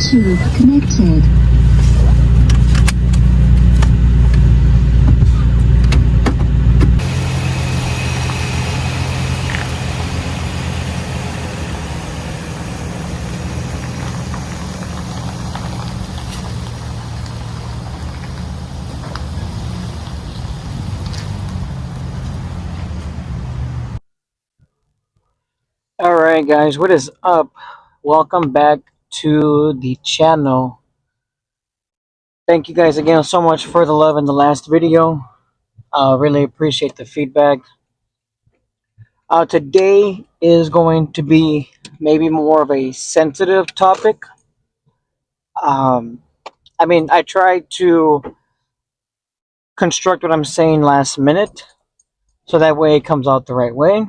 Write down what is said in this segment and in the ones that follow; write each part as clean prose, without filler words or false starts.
Bluetooth connected. Alright guys, what is up? Welcome back to the channel. Thank you guys again so much for the love in the last video. Really appreciate the feedback. Today is going to be maybe more of a sensitive topic. Um, I tried to construct what I'm saying last minute so that way it comes out the right way.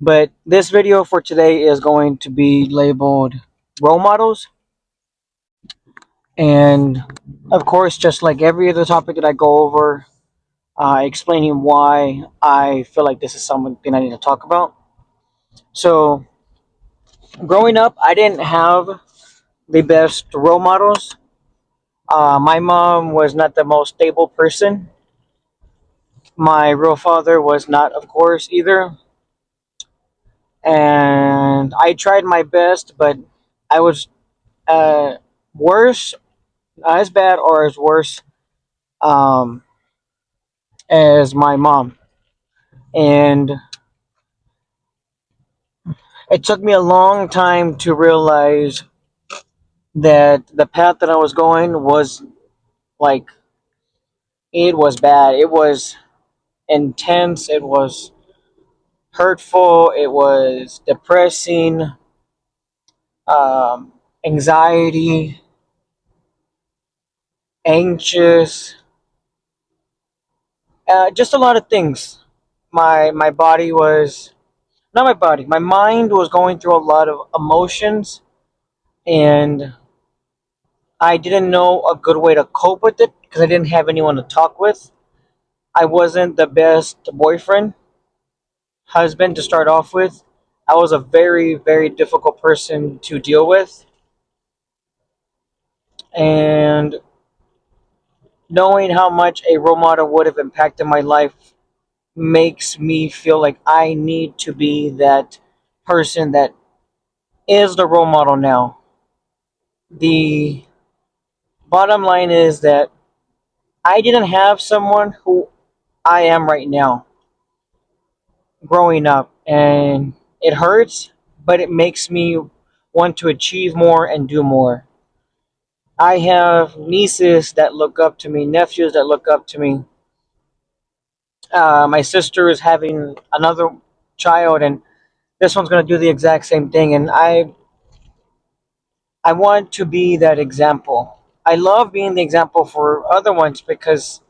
But this video for today is going to be labeled role models. And of course, just like every other topic that I go over, explaining why I feel like this is something I need to talk about. So, growing up, I didn't have the best role models. My mom was not the most stable person. My real father was not, of course, either. And I tried my best, but I was uh, worse, as bad or as worse um, as my mom. And it took me a long time to realize that the path that I was going was like, it was bad. It was intense. It was hurtful. It was depressing, anxiety, anxious, just a lot of things. My body was, not my body, my mind was going through a lot of emotions, and I didn't know a good way to cope with it because I didn't have anyone to talk with. I wasn't the best boyfriend, husband to start off with. I was a very, very difficult person to deal with. And knowing how much a role model would have impacted my life makes me feel like I need to be that person that is the role model now. The bottom line is that I didn't have someone who I am right now growing up, and it hurts, but it makes me want to achieve more and do more. I have nieces that look up to me, nephews that look up to me. My sister is having another child, and this one's going to do the exact same thing. And I want to be that example. I love being the example for other ones because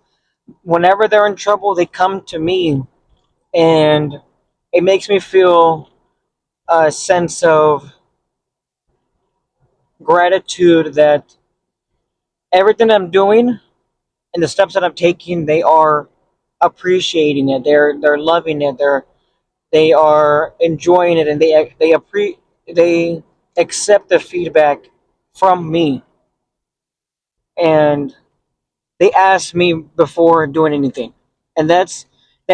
whenever they're in trouble, they come to me, and it makes me feel a sense of gratitude that everything I'm doing and the steps that I'm taking, they are appreciating it. They're loving it. They are enjoying it, and they accept the feedback from me, and they ask me before doing anything, and that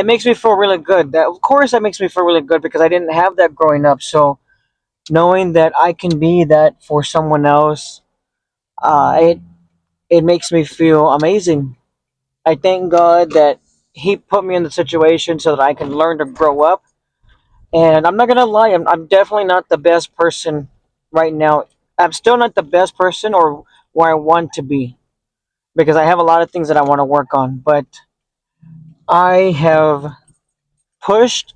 makes me feel really good. That, of course, that makes me feel really good because I didn't have that growing up. So knowing that I can be that for someone else, it makes me feel amazing. I thank God that He put me in the situation so that I can learn to grow up. And I'm not gonna lie, I'm definitely not the best person right now. I'm still not the best person or where I want to be because I have a lot of things that I want to work on. But I have pushed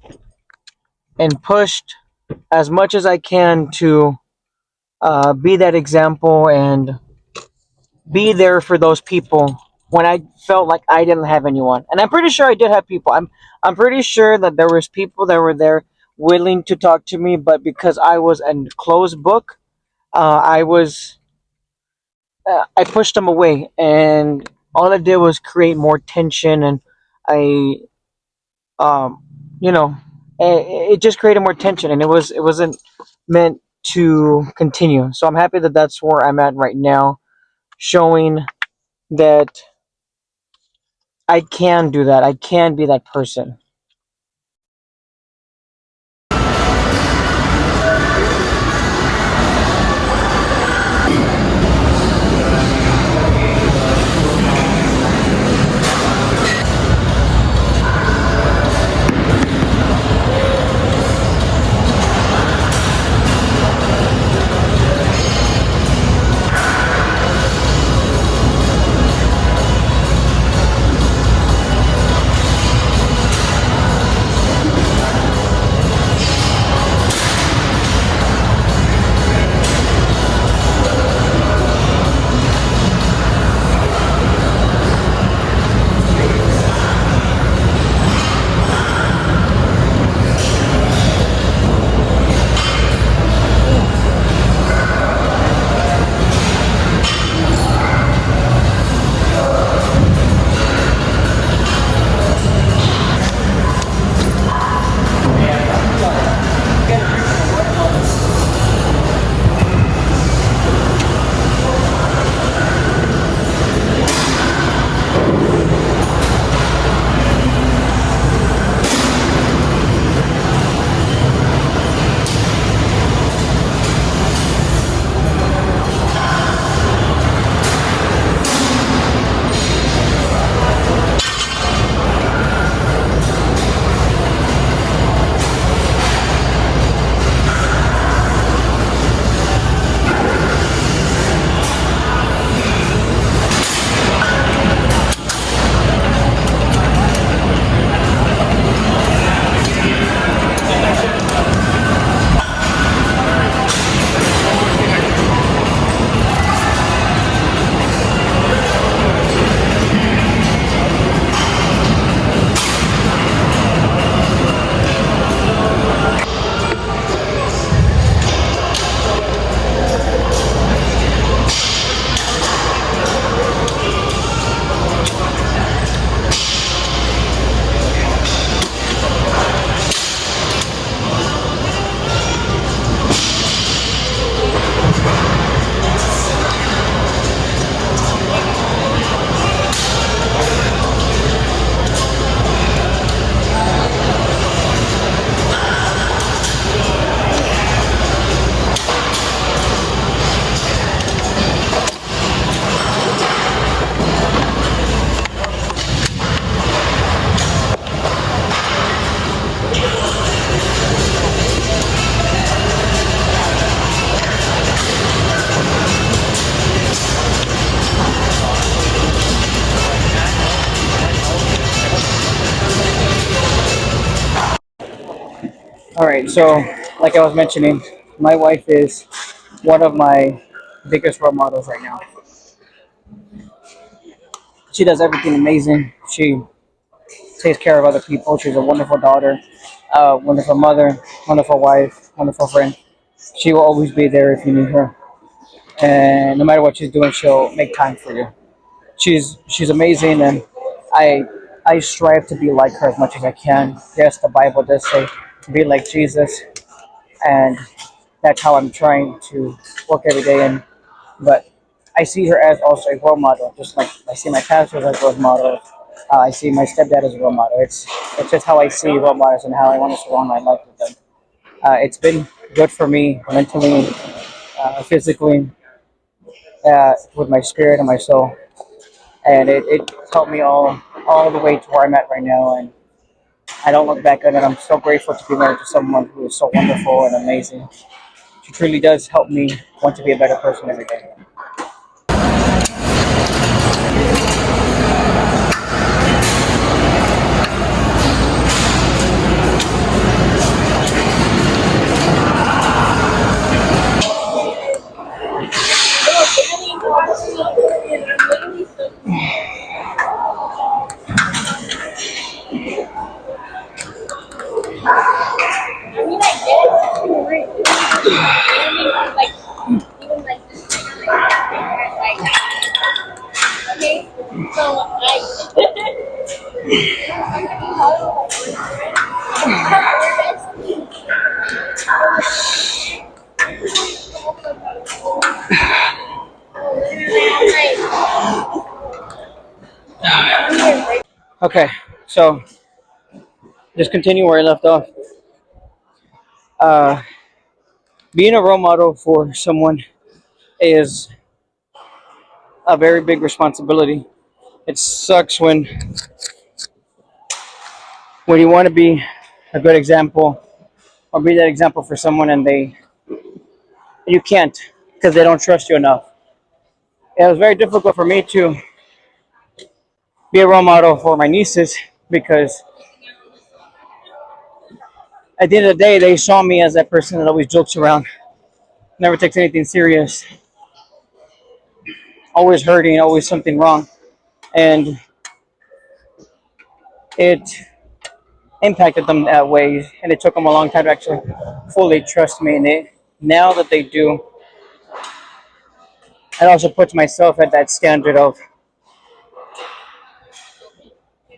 and pushed as much as I can to be that example and be there for those people when I felt like I didn't have anyone. And I'm pretty sure I did have people. I'm pretty sure that there was people that were there willing to talk to me, but because I was a closed book, I pushed them away, and all I did was create more tension, and I um you know it just created more tension, and it wasn't meant to continue. So I'm happy that that's where I'm at right now, showing that I can do that. I can be that person. All right, so like I was mentioning, my wife is one of my biggest role models right now. She does everything amazing. She takes care of other people. She's a wonderful daughter, wonderful mother, wonderful wife, wonderful friend. She will always be there if you need her, and no matter what she's doing, she'll make time for you. She's amazing, and I I strive to be like her as much as I can. Yes, the Bible does say to be like Jesus, and that's how I'm trying to work every day. And but I see her as also a role model, just like I see my pastors as role models. I see my stepdad as a role model. It's just how I see role models and how I want to surround my life with them. It's been good for me mentally, physically, with my spirit and my soul, and it helped me all the way to where I'm at right now. And I don't look back on it. I'm so grateful to be married to someone who is so wonderful and amazing. She truly does help me want to be a better person every day. Okay, so just continue where I left off. Uh, Being a role model for someone is a very big responsibility. It sucks when you want to be a good example or be that example for someone and you can't because they don't trust you enough. It was very difficult for me to be a role model for my nieces because at the end of the day they saw me as that person that always jokes around, never takes anything serious, always hurting, always something wrong, and it impacted them that way. And it took them a long time to actually fully trust me. And now that they do, it also puts myself at that standard of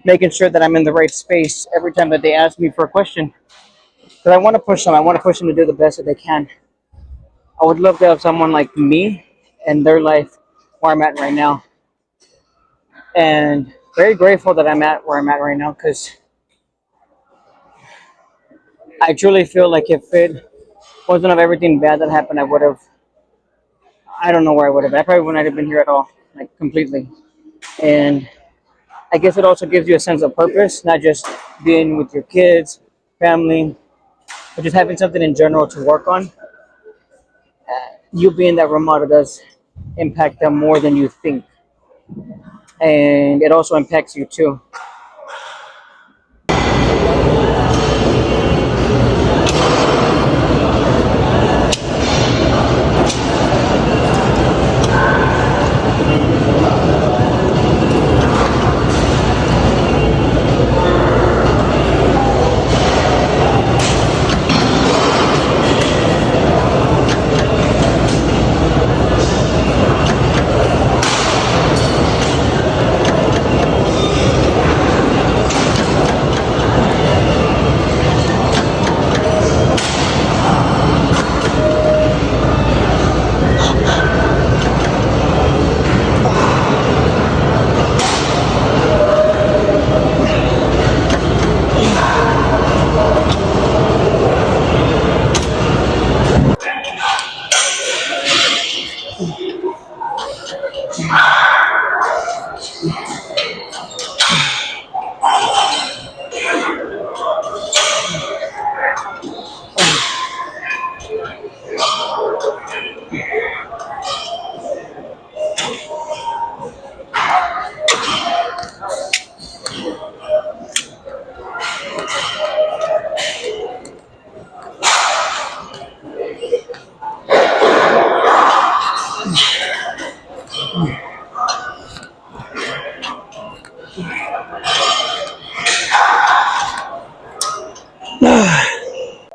making sure that I'm in the right space every time that they ask me for a question. Because I want to push them. I want to push them to do the best that they can. I would love to have someone like me in their life where I'm at right now. And very grateful that I'm at where I'm at right now because I truly feel like if it wasn't of everything bad that happened, I would have, I don't know where I would have. I probably wouldn't have been here at all, like completely. And I guess it also gives you a sense of purpose, not just being with your kids, family, but just having something in general to work on. You being that role model does impact them more than you think. And it also impacts you too.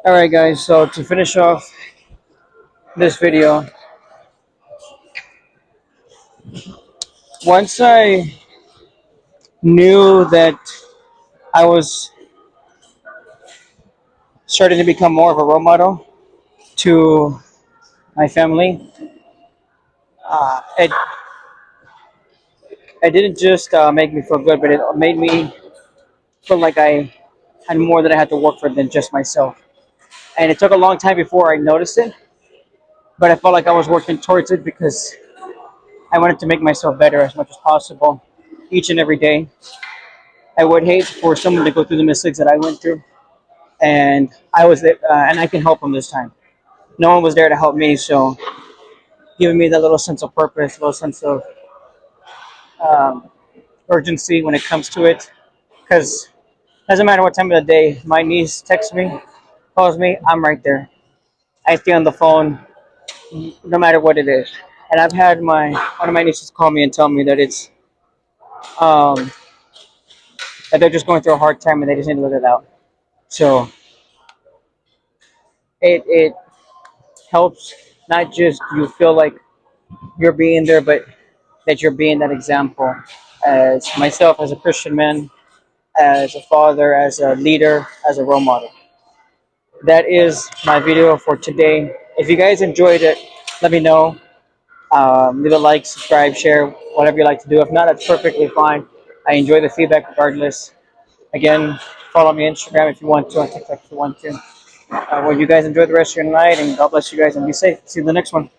Alright, guys, so to finish off this video, once I knew that I was starting to become more of a role model to my family, it didn't just make me feel good, but it made me feel like I had more that I had to work for than just myself. And it took a long time before I noticed it, but I felt like I was working towards it because I wanted to make myself better as much as possible each and every day. I would hate for someone to go through the mistakes that I went through, and I was there, and I can help them this time. No one was there to help me, so giving me that little sense of purpose, little sense of um, urgency when it comes to it. Because doesn't matter what time of the day, my niece texts me, calls me, I'm right there. I stay on the phone no matter what it is. And I've had my one of my nieces call me and tell me that it's um, that they're just going through a hard time and they just need to let it out. So it helps not just you feel like you're being there, but that you're being that example as myself, as a Christian man, as a father, as a leader, as a role model. That is my video for today. If you guys enjoyed it, let me know. Leave a like, subscribe, share, whatever you like to do. If not, that's perfectly fine. I enjoy the feedback regardless. Again, follow me on Instagram if you want to, on TikTok if you want to. Well, you guys enjoy the rest of your night, and God bless you guys, and be safe. See you in the next one.